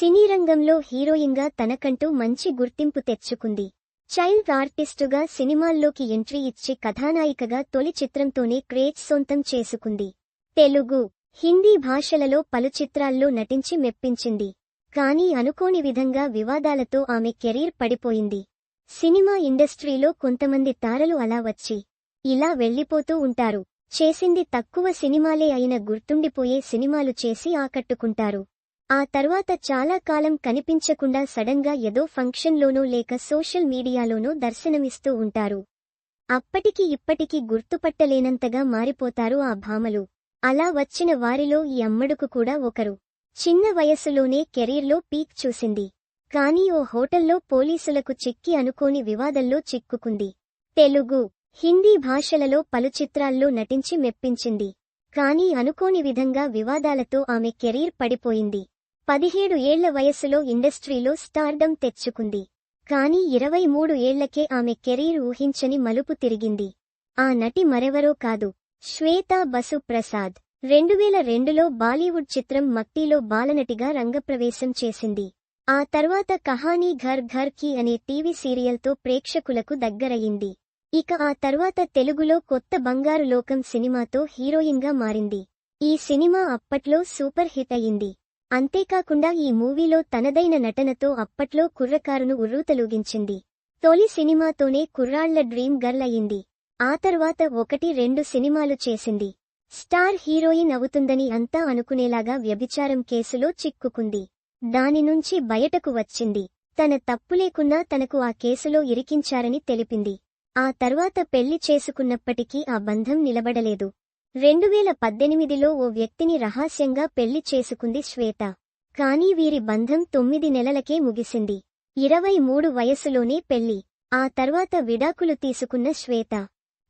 సినీ రంగంలో హీరోయిన్గా తనకంటూ మంచి గుర్తింపు తెచ్చుకుంది. చైల్డ్ ఆర్టిస్టుగా సినిమాల్లోకి ఎంట్రీ ఇచ్చి కథానాయికగా తొలి చిత్రంతోనే క్రేజ్ సొంతం చేసుకుంది. తెలుగు, హిందీ భాషలలో పలు చిత్రాల్లో నటించి మెప్పించింది. కానీ అనుకోని విధంగా వివాదాలతో ఆమె కెరీర్ పడిపోయింది. సినిమా ఇండస్ట్రీలో కొంతమంది తారలు అలా వచ్చి ఇలా వెళ్లిపోతూ ఉంటారు. చేసింది తక్కువ సినిమాలే అయిన గుర్తుండిపోయే సినిమాలు చేసి ఆకట్టుకుంటారు. ఆ తర్వాత చాలా కాలం కనిపించకుండా సడన్గా ఏదో ఫంక్షన్లోనో లేక సోషల్ మీడియాలోనో దర్శనమిస్తూ ఉంటారు. అప్పటికి ఇప్పటికి గుర్తుపట్టలేనంతగా మారిపోతారు ఆ భామలు. అలా వచ్చిన వారిలో ఈ అమ్మడుకు కూడా ఒకరు. చిన్న వయస్సులోనే కెరీర్లో పీక్ చూసింది. కానీ ఓ హోటల్లో పోలీసులకు చిక్కి అనుకోని వివాదంలో చిక్కుకుంది. తెలుగు, హిందీ భాషలలో పలు చిత్రాల్లో నటించి మెప్పించింది. కానీ అనుకోని విధంగా వివాదాలతో ఆమె కెరీర్ పడిపోయింది. 17 ఏళ్ల వయస్సులో ఇండస్ట్రీలో స్టార్డమ్ తెచ్చుకుంది. కానీ 23 ఏళ్లకే ఆమె కెరీర్ ఊహించని మలుపు తిరిగింది. ఆ నటి మరెవరో కాదు, శ్వేతా బసు ప్రసాద్. 2002లో బాలీవుడ్ చిత్రం మక్టీలో బాలనటిగా రంగప్రవేశం చేసింది. ఆ తర్వాత కహానీ ఘర్ ఘర్ కీ అనే టీవీ సీరియల్తో ప్రేక్షకులకు దగ్గరయింది. ఇక ఆ తర్వాత తెలుగులో కొత్త బంగారు లోకం సినిమాతో హీరోయిన్గా మారింది. ఈ సినిమా అప్పట్లో సూపర్ హిట్ అయింది. అంతేకాకుండా ఈ మూవీలో తనదైన నటనతో అప్పట్లో కుర్రకారును ఉర్రూతలూగించింది. తొలి సినిమాతోనే కుర్రాళ్ల డ్రీమ్ గర్ల్ అయింది. ఆ తర్వాత 1-2 సినిమాలు చేసింది. స్టార్ హీరోయిన్ అవుతుందని అంతా అనుకునేలాగా వ్యభిచారం కేసులో చిక్కుకుంది. దాని నుంచి బయటకు వచ్చింది. తన తప్పులేకున్నా తనకు ఆ కేసులో ఇరికించారని తెలిపింది. ఆ తర్వాత పెళ్లి చేసుకున్నప్పటికీ ఆ బంధం నిలబడలేదు. 2018లో ఓ వ్యక్తిని రహస్యంగా పెళ్లి చేసుకుంది శ్వేత. కానీ వీరి బంధం 9 నెలలకే ముగిసింది. 23 వయసులోనే పెళ్లి. ఆ తర్వాత విడాకులు తీసుకున్న శ్వేత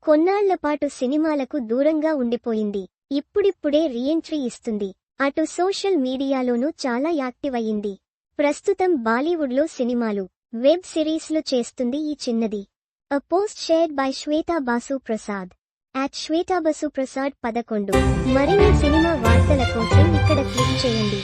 కొన్నాళ్లపాటు సినిమాలకు దూరంగా ఉండిపోయింది. ఇప్పుడిప్పుడే రీఎంట్రీ ఇస్తుంది. అటు సోషల్ మీడియాలోనూ చాలా యాక్టివ్ అయింది. ప్రస్తుతం బాలీవుడ్లో సినిమాలు, వెబ్ సిరీస్లు చేస్తుంది ఈ చిన్నది. A post shared by Shweta Basu Prasad @ShwetaBasuPrasad 11. మరిన్ని సినిమా వార్తల కోసం ఇక్కడ క్లిక్ చేయండి.